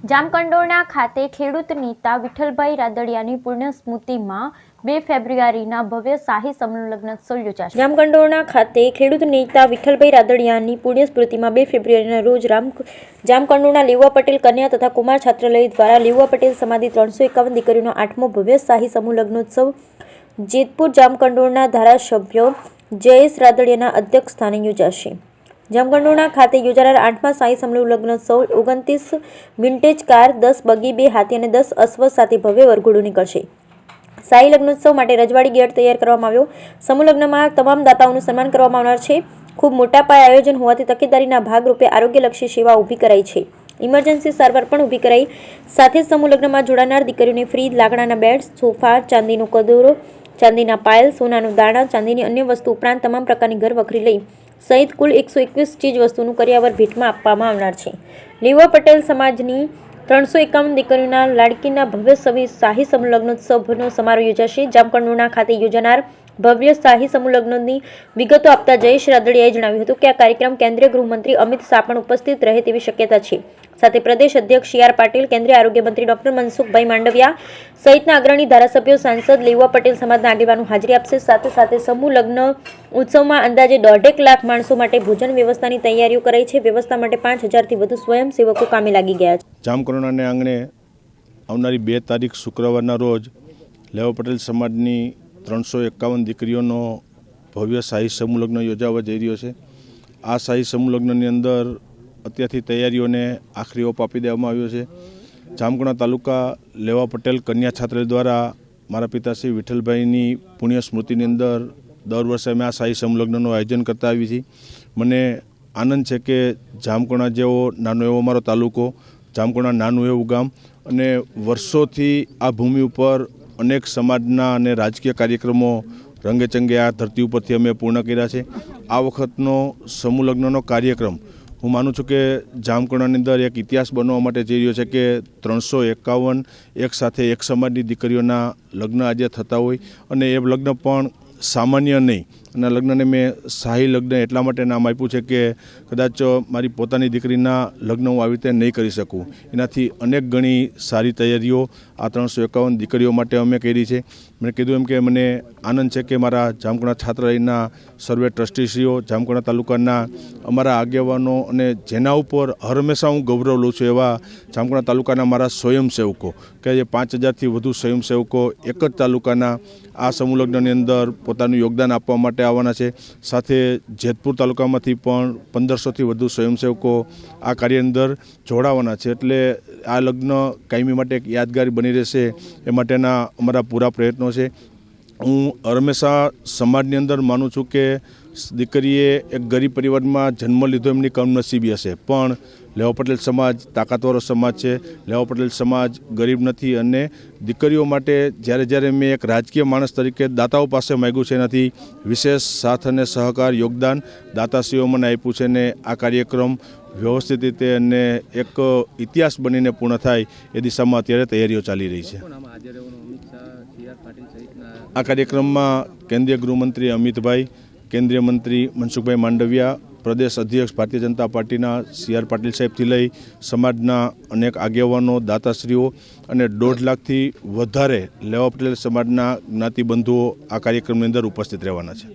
જામકંડોરણા ખાતે ખેડૂત નેતા વિઠ્ઠલભાઈ રાદડિયાની પુણ્ય સ્મૃતિમાં 2 ફેબ્રુઆરીના ભવ્ય શાહી સમૂહ લગ્નોત્સવ યોજાશે। જામકંડોરણા ખાતે ખેડૂત નેતા વિઠ્ઠલભાઈ રાદડિયાની પુણ્ય સ્મૃતિમાં 2 ફેબ્રુઆરીના રોજ જામકંડોરણા લેઉવા પટેલ કન્યા તથા કુમાર છાત્રાલય દ્વારા લેઉવા પટેલ સમાધિ 351 દીકરીઓનો 8મો ભવ્ય શાહી સમૂહ લગ્નોત્સવ જેતપુર જામકંડોરણા ધારાસભ્ય જયેશ રાદડિયાના અધ્યક્ષ સ્થાને યોજાશે। જામકંડોરણા ખાતે યોજાનાર 8મા શાહી સમૂહ લગ્નોત્સવ 29 વિન્ટેજ કાર, 10 બગી, 2 હાથી અને 10 અશ્વ સાથે ભવ્ય વરઘોડો નીકળશે। શાહી લગ્નોત્સવ માટે રજવાડી ગેટ તૈયાર કરવામાં આવ્યો। સમૂહ લગ્નમાં તમામ દાતાઓનું સન્માન કરવામાં આવનાર છે। ખૂબ મોટા પાયે આયોજન હોવાથી તકેદારીના ભાગરૂપે આરોગ્યલક્ષી સેવા ઊભી કરાઈ છે। ઇમરજન્સી સારવાર પણ ઊભી કરાઈ। સાથે જ સમૂહ લગ્નમાં જોડાનાર દીકરીઓને ફ્રી લાકડાના બેડ, સોફા, ચાંદીનો કદોરો, ચાંદીના પાયલ, સોનાનું દાણા, ચાંદીની અન્ય વસ્તુ ઉપરાંત તમામ પ્રકારની ઘર વખરી લઈ સહિત કુલ 121 ચીજ વસ્તુનું કરિયાવર ભેટમાં આપવામાં આવનાર છે। લેઉવા પટેલ સમાજની 351 દીકરીઓના લાડકીના ભવ્ય શાહી સમૂહ લગ્નોત્સવનો સમારોહ યોજાશે। જામકંડોરણા ખાતે યોજાનાર ભવ્ય શાહી સમૂહ લગ્નની વિગતો આપતા જયેશ રાદડિયાએ જણાવ્યું હતું કે આ કાર્યક્રમ કેન્દ્રીય ગૃહમંત્રી અમિત શાહ પણ ઉપસ્થિત રહે તેવી શક્યતા છે। સાથે પ્રદેશ અધ્યક્ષ CR પાટીલ, કેન્દ્રીય આરોગ્ય મંત્રી ડોક્ટર મનસુખભાઈ માંડવિયા સહિતના અગ્રણી ધારાસભ્યો, સાંસદ, લેઉવા પટેલ સમાજના આગેવાનો હાજરી આપશે। સાથે સાથે સમૂહ લગ્ન ઉત્સવમાં અંદાજે 1.5 લાખ માણસો માટે ભોજન વ્યવસ્થાની તૈયારીઓ કરાઈ છે। વ્યવસ્થા માટે 5000થી વધુ સ્વયંસેવકો કામે લાગી ગયા છે। જામકંડોરણાને આંગણે આવનારી 2 તારીખ શુક્રવારના રોજ લેઉવા પટેલ સમાજની 351 દીકરીઓનો ભવ્ય શાહી સમૂહ લગ્ન યોજાવા જઈ રહ્યો છે। આ શાહી સમૂહ લગ્નની અંદર અત્યારથી તૈયારીઓને આખરી ઓપ આપી દેવામાં આવ્યો છે। જામકંડોરણા તાલુકા લેઉવા પટેલ કન્યા છાત્રાલય દ્વારા મારા પિતાશ્રી વિઠ્ઠલભાઈની પુણ્ય સ્મૃતિની અંદર દર વર્ષે અમે આ શાહી સમૂહ લગ્નનું આયોજન કરતા આવી છીએ। મને આનંદ છે કે જામકંડોરણા જેવો નાનો એવો મારો તાલુકો, જામકંડોરણા નાનું એવું ગામ અને વર્ષોથી આ ભૂમિ ઉપર અનેક સમાજના અને રાજકીય કાર્યક્રમો રંગેચંગે આ ધરતી ઉપરથી અમે પૂર્ણ કર્યા છે। આ વખતનો સમૂહ લગ્નનો કાર્યક્રમ હું માનું છું કે જામકંડોરણાની અંદર એક ઇતિહાસ બનવા માટે જઈ રહ્યો છે કે 351 એક સાથે એક સમાજની દીકરીઓના લગ્ન આજે થતા હોય અને એ લગ્ન પણ સામાન્ય નહીં। અને લગ્નને મેં શાહી લગ્ન એટલા માટે નામ આપ્યું છે કે કદાચ મારી પોતાની દીકરીના લગ્ન હું આવી રીતે નહીં કરી શકું, એનાથી અનેક ગણી સારી તૈયારીઓ આ 351 દીકરીઓ માટે અમે કરી છે। મેં કીધું એમ કે મને આનંદ છે કે મારા જામકંડોરણા છાત્રાલયના સર્વે ટ્રસ્ટીશ્રીઓ, જામકંડોરણા તાલુકાના અમારા આગેવાનો અને જેના ઉપર હંમેશા હું ગૌરવ લઉં છું એવા જામકંડોરણા તાલુકાના મારા સ્વયંસેવકો કે જે 5000થી વધુ સ્વયંસેવકો એક જ તાલુકાના આ સમૂહ લગ્નની અંદર પોતાનું યોગદાન આપવા માટે આવવાના છે। સાથે જેતપુર તાલુકામાંથી પણ 1500થી વધુ સ્વયંસેવકો આ કાર્યની અંદર જોડાવાના છે। એટલે આ લગ્ન કાયમી માટે એક યાદગાર બની રહેશે એ માટેના અમારા પૂરા પ્રયત્નો છે। હું હંમેશા સમાજની અંદર માનું છું કે દીકરીએ એક ગરીબ પરિવારમાં જન્મ લીધો એમની કમનસીબી હશે, પણ લેઉવા પટેલ સમાજ તાકાતવાળો સમાજ છે। લેઉવા પટેલ સમાજ ગરીબ નથી અને દીકરીઓ માટે જ્યારે મેં એક રાજકીય માણસ તરીકે દાતાઓ પાસે માગ્યું છે એનાથી વિશેષ સાથ અને સહકાર યોગદાન દાતાશ્રીઓ મને આપ્યું છે ને આ કાર્યક્રમ વ્યવસ્થિત રીતે અને એક ઇતિહાસ બનીને પૂર્ણ થાય એ દિશામાં અત્યારે તૈયારીઓ ચાલી રહી છે। આ કાર્યક્રમમાં કેન્દ્રીય ગૃહમંત્રી અમિતભાઈ, કેન્દ્રીય મંત્રી મનસુખભાઈ માંડવિયા, પ્રદેશ અધ્યક્ષ ભારતીય જનતા પાર્ટીના CR પાટીલ સાહેબથી લઈ સમાજના અનેક આગેવાનો, દાતાશ્રીઓ અને 1.5 લાખથી વધારે લેઉવા પટેલ સમાજના જ્ઞાતિબંધુઓ આ કાર્યક્રમની અંદર ઉપસ્થિત રહેવાના છે।